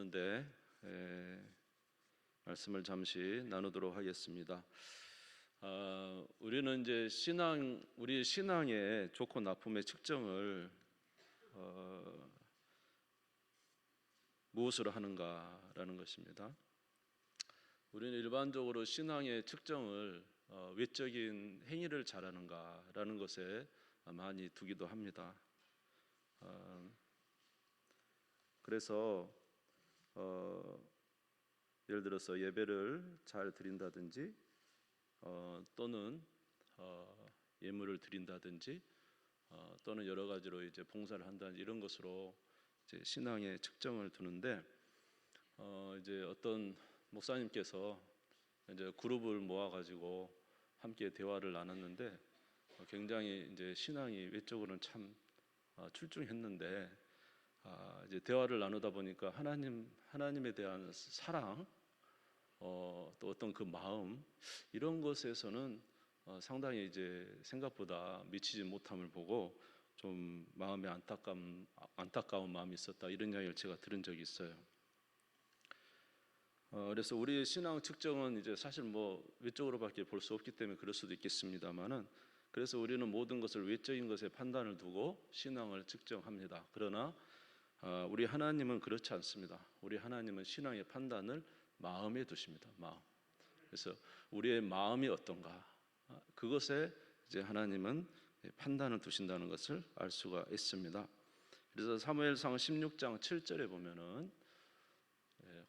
없는데 말씀을 잠시 나누도록 하겠습니다. 우리는 이제 우리 신앙의 좋고 나쁨의 측정을 무엇으로 하는가라는 것입니다. 우리는 일반적으로 신앙의 측정을 외적인 행위를 잘하는가라는 것에 많이 두기도 합니다. 그래서 예를 들어서 예배를 잘 드린다든지 또는 예물을 드린다든지 또는 여러 가지로 이제 봉사를 한다든지 이런 것으로 이제 신앙의 측정을 두는데 이제 어떤 목사님께서 이제 그룹을 모아가지고 함께 대화를 나눴는데 굉장히 이제 신앙이 외적으로는 참 출중했는데 이제 대화를 나누다 보니까 하나님에 대한 사랑, 또 어떤 그 마음 이런 것에서는 상당히 이제 생각보다 미치지 못함을 보고 좀 마음에 안타까운 마음이 있었다 이런 이야기를 제가 들은 적이 있어요. 그래서 우리의 신앙 측정은 이제 사실 뭐 외적으로밖에 볼 수 없기 때문에 그럴 수도 있겠습니다만은 그래서 우리는 모든 것을 외적인 것에 판단을 두고 신앙을 측정합니다. 그러나 우리 하나님은 그렇지 않습니다. 우리 하나님은 신앙의 판단을 마음에 두십니다. 마음. 그래서 우리의 마음이 어떤가 그것에 이제 하나님은 판단을 두신다는 것을 알 수가 있습니다. 그래서 사무엘상 16장 7절에 보면은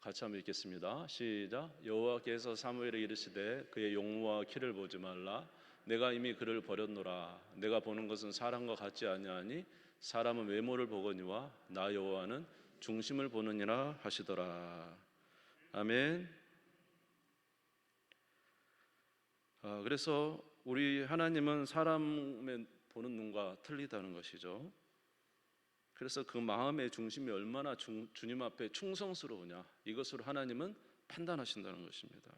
같이 한번 읽겠습니다. 시작. 여호와께서 사무엘에게 이르시되 그의 용모와 키를 보지 말라. 내가 이미 그를 버렸노라. 내가 보는 것은 사람과 같지 아니하니 사람은 외모를 보거니와 나 여호와는 중심을 보느니라 하시더라. 아멘. 그래서 우리 하나님은 사람의 보는 눈과 틀리다는 것이죠. 그래서 그 마음의 중심이 얼마나 주님 앞에 충성스러우냐 이것으로 하나님은 판단하신다는 것입니다.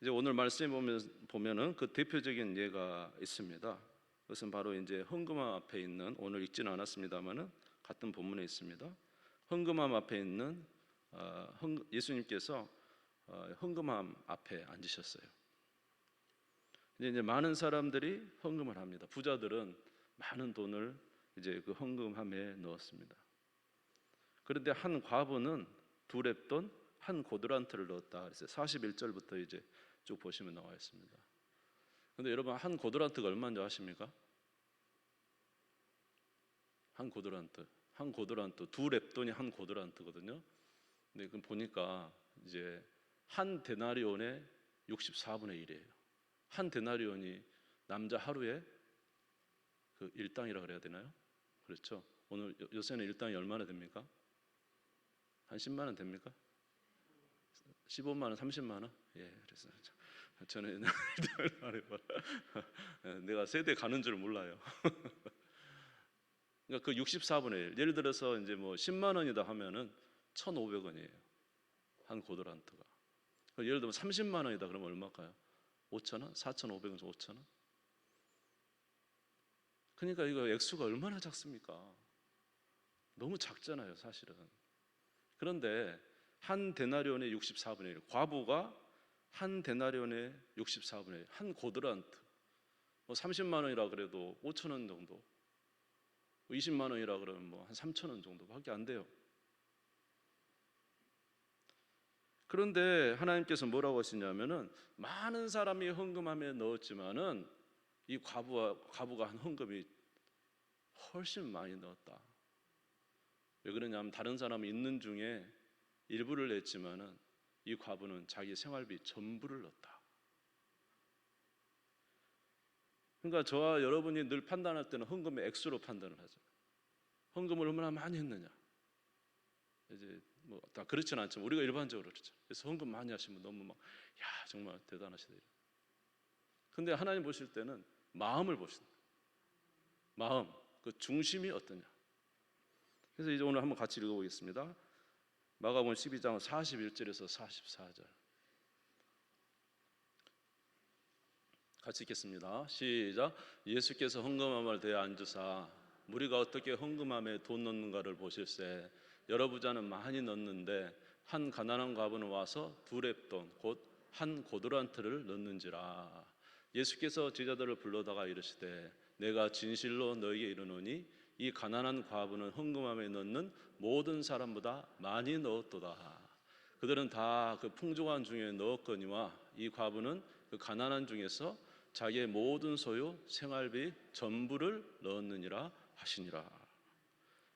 이제 오늘 말씀에 보면은 그 대표적인 예가 있습니다. 그것은 바로 이제 헌금함 앞에 있는, 오늘 읽지는 않았습니다만은 같은 본문에 있습니다. 헌금함 앞에 있는 예수님께서 헌금함 앞에 앉으셨어요. 이제 많은 사람들이 헌금을 합니다. 부자들은 많은 돈을 이제 그 헌금함에 넣었습니다. 그런데 한 과부는 2렙돈 한 고드란트를 넣었다. 그래서 41절부터 이제 쭉 보시면 나와 있습니다. 근데 여러분 한 고드란트가 얼마인지 아십니까? 한 고드란트 2렙돈이 한 고드란트거든요. 근데 그 보니까 이제 한 데나리온의 64분의 1이에요. 한 데나리온이 남자 하루에 그 일당이라 그래야 되나요? 그렇죠. 오늘 요새는 일당이 얼마나 됩니까? 한 10만 원 됩니까? 15만 원, 30만 원? 예, 그래서 저는 내가 세대 가는 줄 몰라요. 그러니까 그 64분의 1, 예를 들어서 이제 뭐 10만 원이다 하면은 1,500원이에요. 한 고드란트가. 예를 들면 30만 원이다 그러면 얼마일까요? 5,000원? 4,500원, 5,000원? 그러니까 이거 액수가 얼마나 작습니까? 너무 작잖아요, 사실은. 그런데 한 데나리온의 64분의 1, 과부가 한 데나리온의 64분의 1, 한 고드란트, 뭐 30만 원이라 그래도 5,000원 정도, 20만 원이라 그러면 뭐 한 3,000원 정도밖에 안 돼요. 그런데 하나님께서 뭐라고 하시냐면은 많은 사람이 헌금함에 넣었지만은 이 과부가 한 헌금이 훨씬 많이 넣었다. 왜 그러냐면 다른 사람이 있는 중에 일부를 냈지만은 이 과부는 자기 생활비 전부를 넣었다. 그러니까 저와 여러분이 늘 판단할 때는 헌금의 액수로 판단을 하죠. 헌금을 얼마나 많이 했느냐. 이제 뭐 다 그렇지는 않지만 우리가 일반적으로 그렇죠. 그래서 헌금 많이 하시면 너무 막 야 정말 대단하시다. 근데 하나님 보실 때는 마음을 보신다. 마음, 그 중심이 어떠냐. 그래서 이제 오늘 한번 같이 읽어보겠습니다. 마가복음 12장 41절에서 44절 같이 읽겠습니다. 시작. 예수께서 헌금함을 대에 앉으사 무리가 어떻게 헌금함에 돈 넣는가를 보실세 여러 부자는 많이 넣는데 한 가난한 과부는 와서 두 렙돈 곧 한 고두란트를 넣는지라. 예수께서 제자들을 불러다가 이르시되 내가 진실로 너희에게 이르노니 이 가난한 과부는 헌금함에 넣는 모든 사람보다 많이 넣었도다. 그들은 다 그 풍족한 중에 넣었거니와 이 과부는 그 가난한 중에서 자기의 모든 소유 생활비 전부를 넣었느니라 하시니라.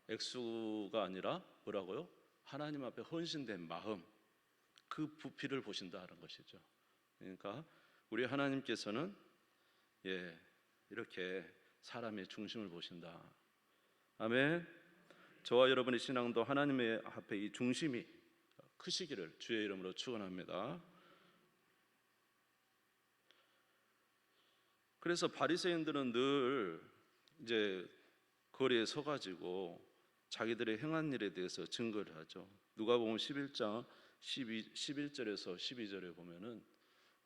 액수가 아니라 뭐라고요? 하나님 앞에 헌신된 마음, 그 부피를 보신다는 것이죠. 그러니까 우리 하나님께서는 이렇게 사람의 중심을 보신다. 아멘. 저와 여러분의 신앙도 하나님의 앞에 이 중심이 크시기를 주의 이름으로 축원합니다. 그래서 바리새인들은 늘 이제 거리에 서가지고 자기들의 행한 일에 대해서 증거를 하죠. 누가복음 11장 11절에서 12절에 보면은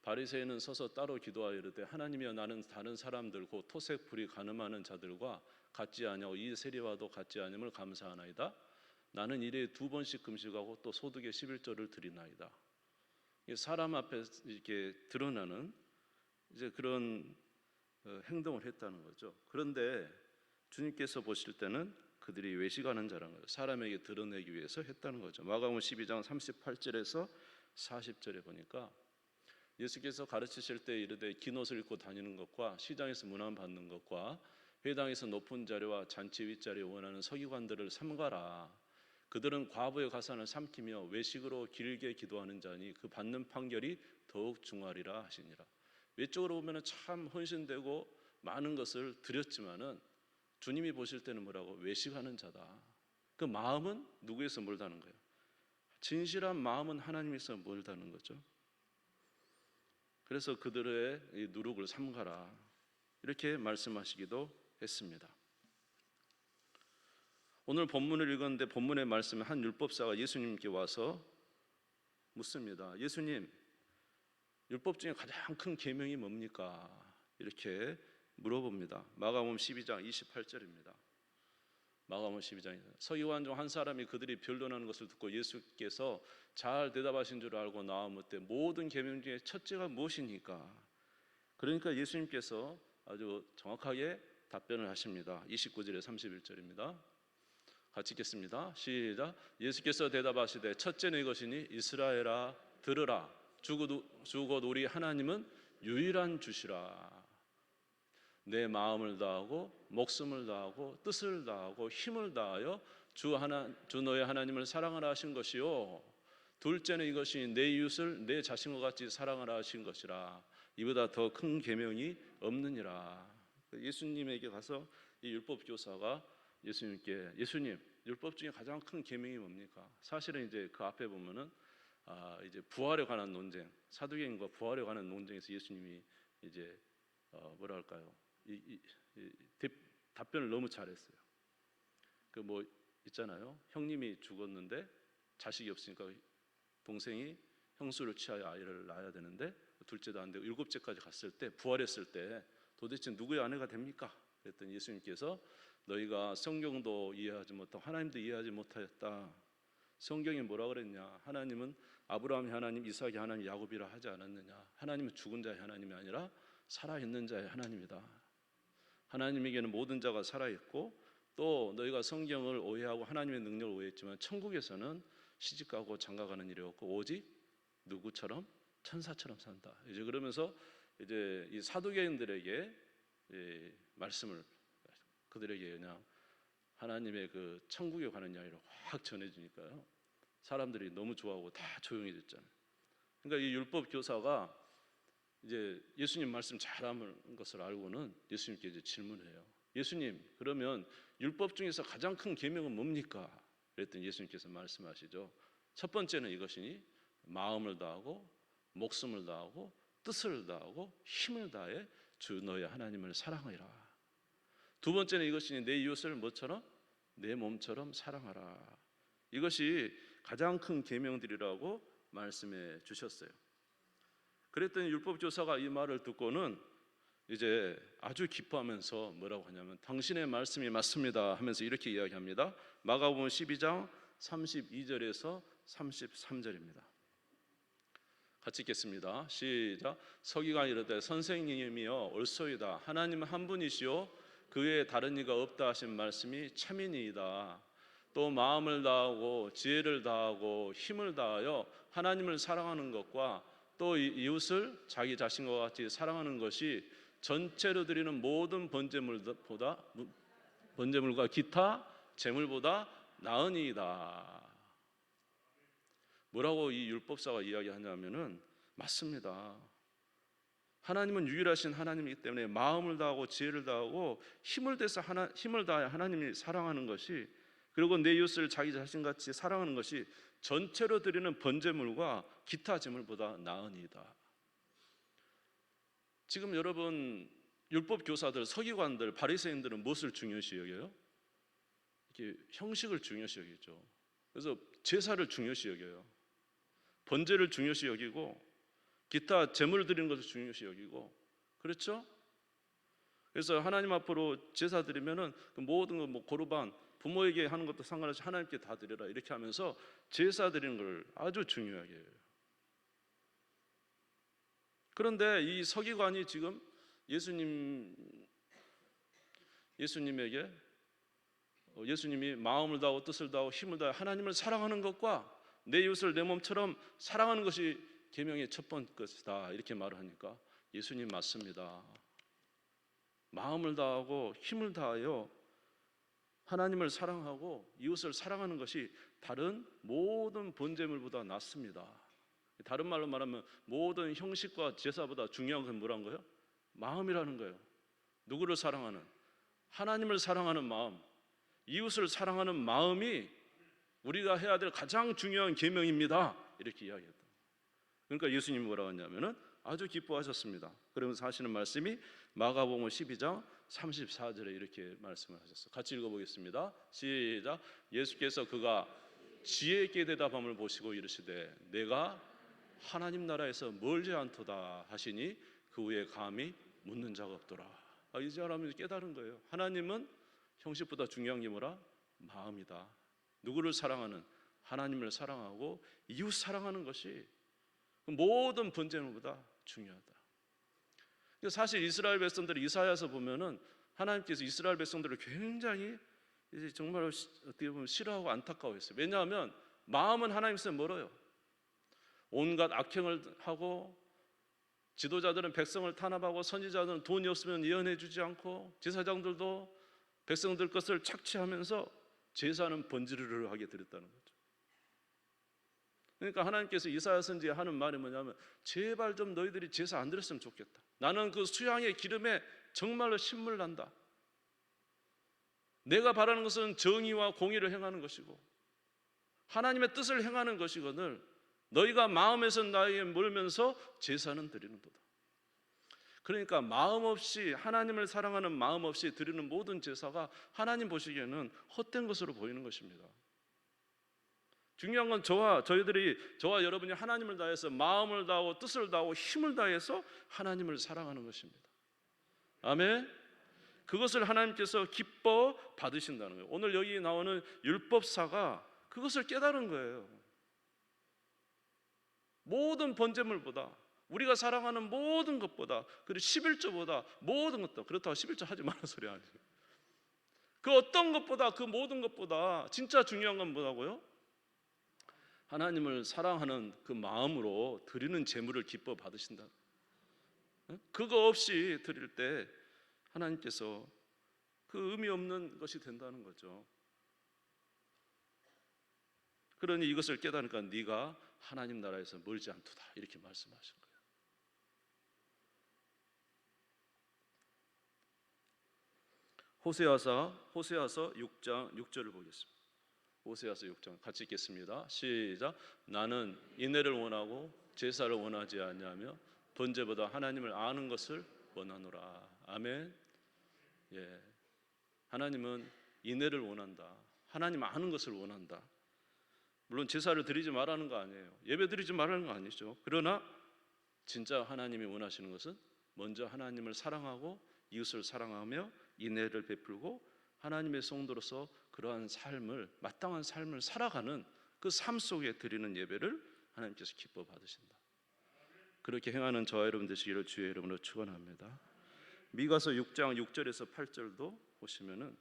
바리새인은 서서 따로 기도하여 이르되 하나님이여 나는 다른 사람들 곧 토색 불이 가늠하는 자들과 같지 아니하고 이 세리와도 같지 아님을 감사하나이다. 나는 일에 2번씩 금식하고 또 소득의 11조를 드리나이다. 사람 앞에 이렇게 드러나는 이제 그런 행동을 했다는 거죠. 그런데 주님께서 보실 때는 그들이 외식하는 자라는 거죠. 사람에게 드러내기 위해서 했다는 거죠. 마가복음 12장 38절에서 40절에 보니까 예수께서 가르치실 때 이르되 긴 옷을 입고 다니는 것과 시장에서 문안 받는 것과 회당에서 높은 자리와 잔치 윗자리에 원하는 서기관들을 삼가라. 그들은 과부의 가산을 삼키며 외식으로 길게 기도하는 자니 그 받는 판결이 더욱 중하리라 하시니라. 외적으로 보면 참 헌신되고 많은 것을 드렸지만은 주님이 보실 때는 뭐라고? 외식하는 자다. 그 마음은 누구에서 멀다는 거예요? 진실한 마음은 하나님에서 멀다는 거죠. 그래서 그들의 이 누룩을 삼가라 이렇게 말씀하시기도 했습니다. 오늘 본문을 읽었는데 본문의 말씀에 한 율법사가 예수님께 와서 묻습니다. 예수님, 율법 중에 가장 큰 계명이 뭡니까? 이렇게 물어봅니다. 마가복음 12장 28절입니다. 마가복음 12장입니다. 서기관 중 한 사람이 그들이 변론하는 것을 듣고 예수께서 잘 대답하신 줄 알고 나와 묻되 모든 계명 중에 첫째가 무엇이니까? 그러니까 예수님께서 아주 정확하게 답변을 하십니다. 29절에 31절입니다. 같이 읽겠습니다. 시작. 예수께서 대답하시되 첫째는 이것이니 이스라엘아 들으라. 주 곧 우리 하나님은 유일한 주시라. 내 마음을 다하고 목숨을 다하고 뜻을 다하고 힘을 다하여 주 너의 하나님을 사랑하라 하신 것이요. 둘째는 이것이 내 이웃을 내 자신과 같이 사랑하라 하신 것이라. 이보다 더 큰 계명이 없느니라. 예수님에게 가서 이 율법 교사가 예수님께 예수님, 율법 중에 가장 큰 계명이 뭡니까? 사실은 이제 그 앞에 보면은 이제 부활에 관한 논쟁, 사두개인과 부활에 관한 논쟁에서 예수님이 이제 뭐랄까요? 답변을 너무 잘했어요. 그 뭐 있잖아요. 형님이 죽었는데 자식이 없으니까 동생이 형수를 취하여 아이를 낳아야 되는데 둘째도 안 되고 7째까지 갔을 때 부활했을 때 도대체 누구의 아내가 됩니까? 그랬더니 예수님께서 너희가 성경도 이해하지 못하고 하나님도 이해하지 못하였다. 성경이 뭐라 그랬냐? 하나님은 아브라함의 하나님, 이삭의 하나님, 야곱이라 하지 않았느냐? 하나님은 죽은 자의 하나님이 아니라 살아있는 자의 하나님이다. 하나님에게는 모든 자가 살아있고 또 너희가 성경을 오해하고 하나님의 능력을 오해했지만 천국에서는 시집가고 장가가는 일이 없고 오직 누구처럼? 천사처럼 산다. 이제 그러면서 이제 이 사두개인들에게 말씀을 그들에게 그냥 하나님의 그 천국에 관한 이야기를 확 전해주니까요. 사람들이 너무 좋아하고 다 조용해졌잖아요. 그러니까 이 율법 교사가 이제 예수님 말씀 잘하는 것을 알고는 예수님께 이제 질문해요. 예수님, 그러면 율법 중에서 가장 큰 계명은 뭡니까? 그랬더니 예수님께서 말씀하시죠. 첫 번째는 이것이니 마음을 다하고 목숨을 다하고 뜻을 다하고 힘을 다해 주 너의 하나님을 사랑하라. 두 번째는 이것이니 내 이웃을 뭐처럼? 내 몸처럼 사랑하라. 이것이 가장 큰 계명들이라고 말씀해 주셨어요. 그랬더니 율법 교사가 이 말을 듣고는 이제 아주 기뻐하면서 뭐라고 하냐면 당신의 말씀이 맞습니다 하면서 이렇게 이야기합니다. 마가복음 12장 32절에서 33절입니다. 같이 읽겠습니다. 시작. 서기관이 이르되 선생님이여 옳소이다. 하나님은 한 분이시요 그 외에 다른 이가 없다 하신 말씀이 참이니이다. 또 마음을 다하고 지혜를 다하고 힘을 다하여 하나님을 사랑하는 것과 또 이웃을 자기 자신과 같이 사랑하는 것이 전체로 드리는 모든 번제물과 기타 제물보다 나으니이다. 뭐라고 이 율법사가 이야기하냐면은 맞습니다. 하나님은 유일하신 하나님이기 때문에 마음을 다하고 지혜를 다하고 힘을 다해 하나님을 사랑하는 것이, 그리고 내 이웃을 자기 자신같이 사랑하는 것이 전체로 드리는 번제물과 기타 제물보다 나으니이다. 지금 여러분 율법 교사들, 서기관들, 바리새인들은 무엇을 중요시 여겨요? 이렇게 형식을 중요시 여기죠. 그래서 제사를 중요시 여겨요. 번제를 중요시 여기고 기타 제물 드리는 것을 중요시 여기고, 그렇죠? 그래서 하나님 앞으로 제사 드리면은 그 모든 거 고르반 부모에게 하는 것도 상관없이 하나님께 다 드려라 이렇게 하면서 제사 드리는 걸 아주 중요하게 해요. 그런데 이 서기관이 지금 예수님에게 예수님이 마음을 다하고 뜻을 다하고 힘을 다하여 하나님을 사랑하는 것과 내 이웃을 내 몸처럼 사랑하는 것이 계명의 첫 번째 것이다 이렇게 말을 하니까 예수님 맞습니다. 마음을 다하고 힘을 다하여 하나님을 사랑하고 이웃을 사랑하는 것이 다른 모든 번제물보다 낫습니다. 다른 말로 말하면 모든 형식과 제사보다 중요한 건 뭐란 거예요? 마음이라는 거예요. 누구를 사랑하는? 하나님을 사랑하는 마음, 이웃을 사랑하는 마음이 우리가 해야 될 가장 중요한 계명입니다 이렇게 이야기했다. 그러니까 예수님이 뭐라고 했냐면은 아주 기뻐하셨습니다. 그러면서 하시는 말씀이 마가복음 12장 34절에 이렇게 말씀을 하셨어요. 같이 읽어보겠습니다. 시작. 예수께서 그가 지혜 있게 대답함을 보시고 이르시되 내가 하나님 나라에서 멀지 않도다 하시니 그 후에 감히 묻는 자가 없더라. 이 사람이 깨달은 거예요. 하나님은 형식보다 중요한 게 뭐라? 마음이다. 누구를 사랑하는? 하나님을 사랑하고 이웃 사랑하는 것이 모든 번제물보다 중요하다. 사실 이스라엘 백성들이 이사야서 보면은 하나님께서 이스라엘 백성들을 굉장히 이제 정말 어떻게 보면 싫어하고 안타까워했어요. 왜냐하면 마음은 하나님께서 멀어요. 온갖 악행을 하고 지도자들은 백성을 탄압하고 선지자들은 돈이 없으면 예언해 주지 않고 제사장들도 백성들 것을 착취하면서 제사는 번지르르 하게 드렸다는 거죠. 그러니까 하나님께서 이사야 선지에 하는 말이 뭐냐면 제발 좀 너희들이 제사 안 드렸으면 좋겠다. 나는 그 수양의 기름에 정말로 신물 난다. 내가 바라는 것은 정의와 공의를 행하는 것이고 하나님의 뜻을 행하는 것이거늘 너희가 마음에서 나에게 몰면서 제사는 드리는도다. 그러니까 마음 없이 하나님을 사랑하는 마음 없이 드리는 모든 제사가 하나님 보시기에는 헛된 것으로 보이는 것입니다. 중요한 건 저와 여러분이 하나님을 다해서 마음을 다하고 뜻을 다하고 힘을 다해서 하나님을 사랑하는 것입니다. 아멘. 그것을 하나님께서 기뻐 받으신다는 거예요. 오늘 여기 나오는 율법사가 그것을 깨달은 거예요. 모든 번제물보다 우리가 사랑하는 모든 것보다 그리고 11조보다 모든 것도 그렇다고 11조 하지 말라는 소리 아니에요. 그 어떤 것보다 그 모든 것보다 진짜 중요한 건 뭐라고요? 하나님을 사랑하는 그 마음으로 드리는 제물을 기뻐 받으신다. 그거 없이 드릴 때 하나님께서 그 의미 없는 것이 된다는 거죠. 그러니 이것을 깨달으니까 네가 하나님 나라에서 멀지 않도다 이렇게 말씀하신 거예요. 호세아서 6장 6절을 보겠습니다. 호세아서 6장 같이 읽겠습니다. 시작. 나는 인애를 원하고 제사를 원하지 아니하며 번제보다 하나님을 아는 것을 원하노라. 아멘. 예, 하나님은 인애를 원한다. 하나님 아는 것을 원한다. 물론 제사를 드리지 말라는 거 아니에요. 예배 드리지 말라는 거 아니죠. 그러나 진짜 하나님이 원하시는 것은 먼저 하나님을 사랑하고 이웃을 사랑하며 인애를 베풀고 하나님의 성도로서 그러한 삶을, 마땅한 삶을 살아가는 그 삶 속에 드리는 예배를 하나님께서 기뻐 받으신다. 그렇게 행하는 저와 여러분 되시기를 주의 이름으로 축원합니다. 미가서 6장 6절에서 8절도 보시면은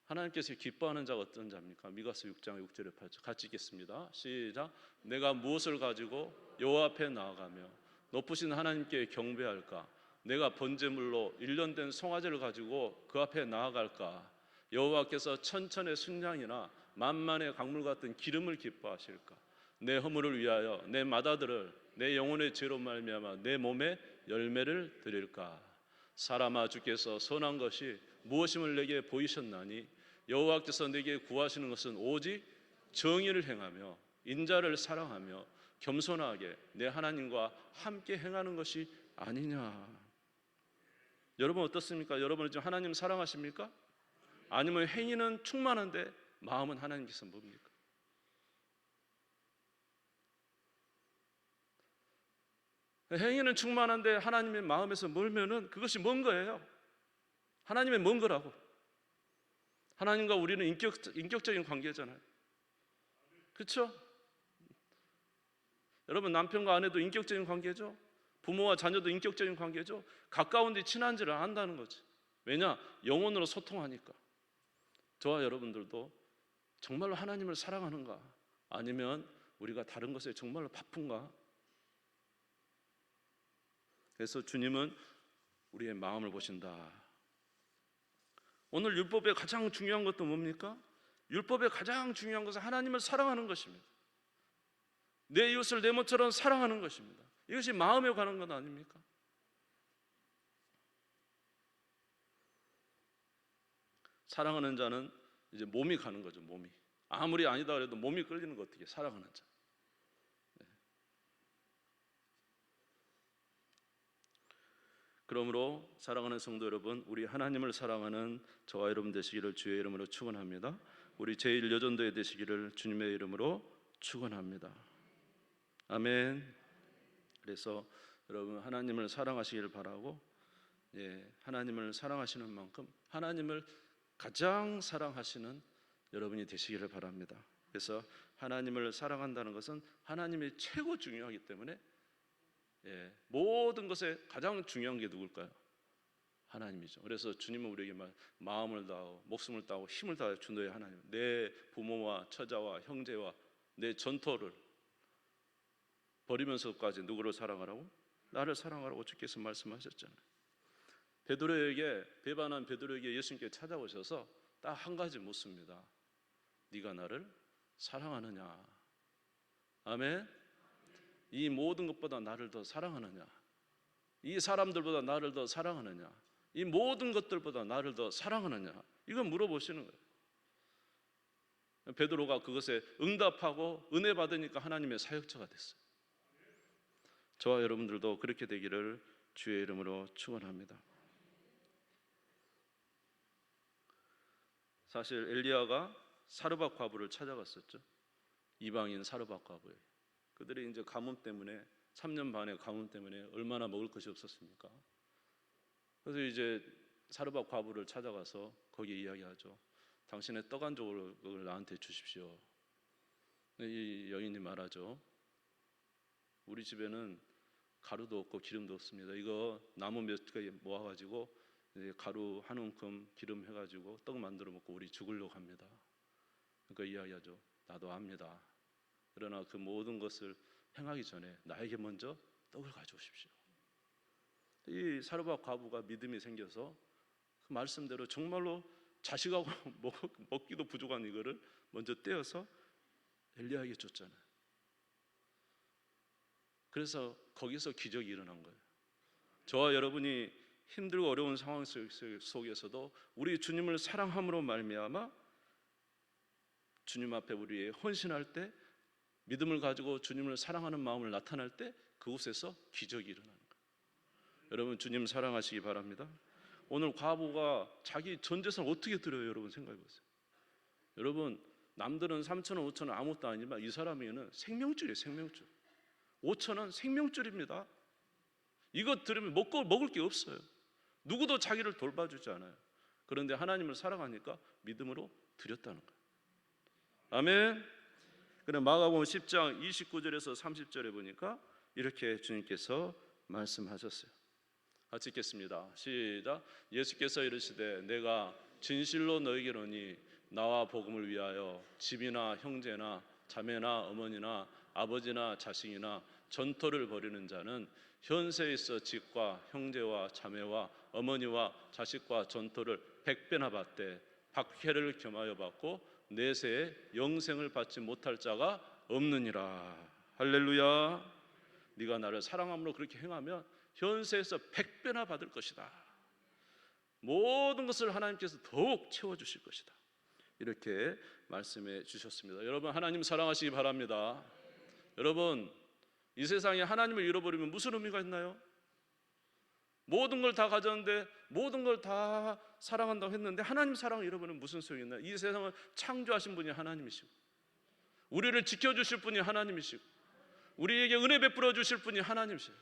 하나님께서 기뻐하는 자가 어떤 자입니까? 미가서 6장 6절에 8절 같이 읽겠습니다. 시작. 내가 무엇을 가지고 여호와 앞에 나아가며 높으신 하나님께 경배할까? 내가 번제물로 1년 된 송아지를 가지고 그 앞에 나아갈까? 여호와께서 천천의 순양이나 만만의 강물 같은 기름을 기뻐하실까? 내 허물을 위하여 내 맏아들을 내 영혼의 죄로 말미암아 내 몸에 열매를 드릴까? 사람아, 주께서 선한 것이 무엇임을 내게 보이셨나니 여호와께서 내게 구하시는 것은 오직 정의를 행하며 인자를 사랑하며 겸손하게 내 하나님과 함께 행하는 것이 아니냐. 여러분 어떻습니까? 여러분은 지금 하나님 사랑하십니까? 아니면 행위는 충만한데 마음은 하나님께서 뭡니까? 행위는 충만한데 하나님의 마음에서 멀면은 그것이 뭔 거예요? 하나님의 뭔 거라고? 하나님과 우리는 인격적인 관계잖아요. 그렇죠? 여러분 남편과 아내도 인격적인 관계죠. 부모와 자녀도 인격적인 관계죠. 가까운데 친한지를 안다는 거지. 왜냐? 영혼으로 소통하니까. 저와 여러분들도 정말로 하나님을 사랑하는가? 아니면 우리가 다른 것에 정말로 바쁜가? 그래서 주님은 우리의 마음을 보신다. 오늘 율법의 가장 중요한 것도 뭡니까? 율법의 가장 중요한 것은 하나님을 사랑하는 것입니다. 내 이웃을 내 몸처럼 사랑하는 것입니다. 이것이 마음에 관한 것 아닙니까? 사랑하는 자는 이제 몸이 가는 거죠. 몸이 아무리 아니다 그래도 몸이 끌리는 거 어떻게 사랑하는 자. 네. 그러므로 사랑하는 성도 여러분, 우리 하나님을 사랑하는 저와 여러분 되시기를 주의 이름으로 축원합니다. 우리 제1여전도회 되시기를 주님의 이름으로 축원합니다. 아멘. 그래서 여러분 하나님을 사랑하시기를 바라고, 하나님을 사랑하시는 만큼 하나님을 가장 사랑하시는 여러분이 되시기를 바랍니다. 그래서 하나님을 사랑한다는 것은 하나님이 최고 중요하기 때문에 모든 것에 가장 중요한 게 누굴까요? 하나님이죠. 그래서 주님은 우리에게 마음을 다하고 목숨을 다하고 힘을 다하여 준 너의 하나님, 내 부모와 처자와 형제와 내 전토를 버리면서까지 누구를 사랑하라고? 나를 사랑하라고 주께서 말씀하셨잖아요. 배반한 베드로에게 예수님께 찾아오셔서 딱 한 가지 묻습니다. 네가 나를 사랑하느냐? 아멘. 이 모든 것보다 나를 더 사랑하느냐? 이 사람들보다 나를 더 사랑하느냐? 이 모든 것들보다 나를 더 사랑하느냐? 이건 물어보시는 거예요. 베드로가 그것에 응답하고 은혜 받으니까 하나님의 사역자가 됐어요. 저와 여러분들도 그렇게 되기를 주의 이름으로 축원합니다. 사실 엘리야가 사르밧 과부를 찾아갔었죠. 이방인 사르밧 과부에. 그들이 이제 가뭄 때문에 3년 반의 가뭄 때문에 얼마나 먹을 것이 없었습니까? 그래서 이제 사르밧 과부를 찾아가서 거기에 이야기하죠. 당신의 떡 한 조각을 나한테 주십시오. 이 여인이 말하죠. 우리 집에는 가루도 없고 기름도 없습니다. 이거 나무 몇 개 모아가지고 가루 한 움큼 기름 해가지고 떡 만들어 먹고 우리 죽으려고 합니다. 그러니까 이야기하죠. 나도 압니다. 그러나 그 모든 것을 행하기 전에 나에게 먼저 떡을 가져오십시오. 이 사르밧 과부가 믿음이 생겨서 그 말씀대로 정말로 자식하고 먹기도 부족한 이거를 먼저 떼어서 엘리야에게 줬잖아요. 그래서 거기서 기적이 일어난 거예요. 저와 여러분이 힘들고 어려운 상황 속에서도 우리 주님을 사랑함으로 말미암아 주님 앞에 우리의 헌신할 때, 믿음을 가지고 주님을 사랑하는 마음을 나타낼 때 그곳에서 기적이 일어나는 거예요. 여러분 주님 사랑하시기 바랍니다. 오늘 과부가 자기 전 재산 어떻게 드려요? 여러분 생각해 보세요. 여러분 남들은 3,000원, 5,000원 아무것도 아니지만 이 사람에게는 생명줄이에요. 생명줄. 5,000원 생명줄입니다. 이것 들으면 먹을 게 없어요. 누구도 자기를 돌봐주지 않아요. 그런데 하나님을 사랑하니까 믿음으로 드렸다는 거예요. 아멘. 그럼 마가복음 10장 29절에서 30절에 보니까 이렇게 주님께서 말씀하셨어요. 같이 읽겠습니다. 시작. 예수께서 이르시되 내가 진실로 너희에게 이르노니 나와 복음을 위하여 집이나 형제나 자매나 어머니나 아버지나 자식이나 전토를 벌이는 자는 현세에 있어 집과 형제와 자매와 어머니와 자식과 전토를 100배나 받되 박해를 겸하여 받고 내세에 영생을 받지 못할 자가 없느니라. 할렐루야. 네가 나를 사랑함으로 그렇게 행하면 현세에서 100배나 받을 것이다. 모든 것을 하나님께서 더욱 채워주실 것이다. 이렇게 말씀해 주셨습니다. 여러분, 하나님 사랑하시기 바랍니다. 여러분, 이 세상에 하나님을 잃어버리면 무슨 의미가 있나요? 모든 걸 다 가졌는데, 모든 걸 다 사랑한다고 했는데 하나님 사랑을 잃어버리면 무슨 소용이 있나요? 이 세상을 창조하신 분이 하나님이시고, 우리를 지켜주실 분이 하나님이시고, 우리에게 은혜 베풀어 주실 분이 하나님이시고,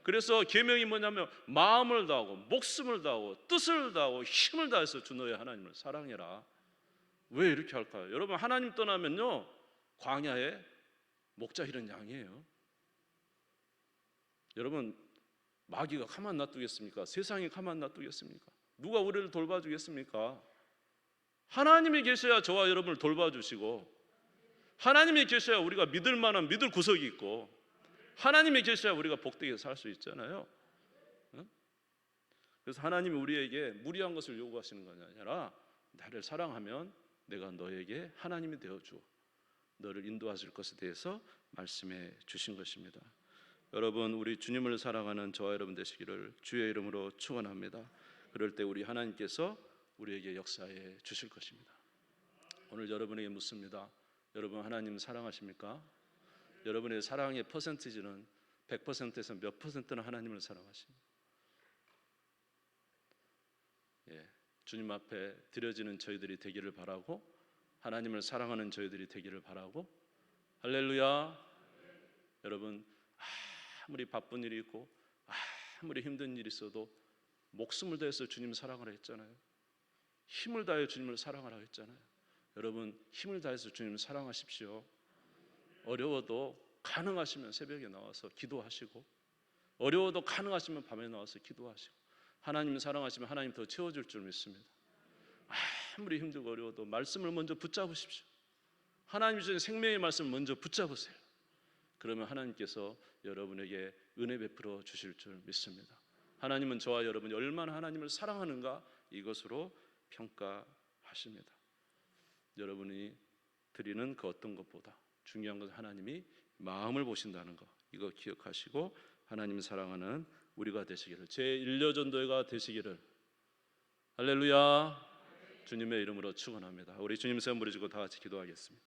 그래서 계명이 뭐냐면 마음을 다하고 목숨을 다하고 뜻을 다하고 힘을 다해서 주 너의 하나님을 사랑해라. 왜 이렇게 할까요? 여러분, 하나님 떠나면요 광야에 목자 잃은 양이에요. 여러분, 마귀가 가만 놔두겠습니까? 세상이 가만 놔두겠습니까? 누가 우리를 돌봐주겠습니까? 하나님이 계셔야 저와 여러분을 돌봐주시고, 하나님이 계셔야 우리가 믿을 만한 믿을 구석이 있고, 하나님이 계셔야 우리가 복되게 살 수 있잖아요. 그래서 하나님이 우리에게 무리한 것을 요구하시는 것이 아니라 나를 사랑하면 내가 너에게 하나님이 되어주어 너를 인도하실 것에 대해서 말씀해 주신 것입니다. 여러분, 우리 주님을 사랑하는 저와 여러분 되시기를 주의 이름으로 축원합니다. 그럴 때 우리 하나님께서 우리에게 역사해 주실 것입니다. 오늘 여러분에게 묻습니다. 여러분, 하나님 사랑하십니까? 여러분의 사랑의 퍼센티지는 100%에서 몇 퍼센트나 하나님을 사랑하십니까? 주님 앞에 드려지는 저희들이 되기를 바라고, 하나님을 사랑하는 저희들이 되기를 바라고. 할렐루야. 여러분, 아무리 바쁜 일이 있고 아무리 힘든 일이 있어도 목숨을 다해서 주님 사랑하라 했잖아요. 힘을 다해 주님을 사랑하라 했잖아요. 여러분, 힘을 다해서 주님을 사랑하십시오. 어려워도 가능하시면 새벽에 나와서 기도하시고, 어려워도 가능하시면 밤에 나와서 기도하시고, 하나님 사랑하시면 하나님 더 채워줄 줄 믿습니다. 아무리 힘들고 어려워도 말씀을 먼저 붙잡으십시오. 하나님 주신 생명의 말씀을 먼저 붙잡으세요. 그러면 하나님께서 여러분에게 은혜 베풀어 주실 줄 믿습니다. 하나님은 저와 여러분이 얼마나 하나님을 사랑하는가 이것으로 평가하십니다. 여러분이 드리는 그 어떤 것보다 중요한 것은 하나님이 마음을 보신다는 것, 이거 기억하시고 하나님 사랑하는 우리가 되시기를, 제1려 전도회가 되시기를, 할렐루야, 주님의 이름으로 축원합니다. 우리 주님 세움 부르시고 다 같이 기도하겠습니다.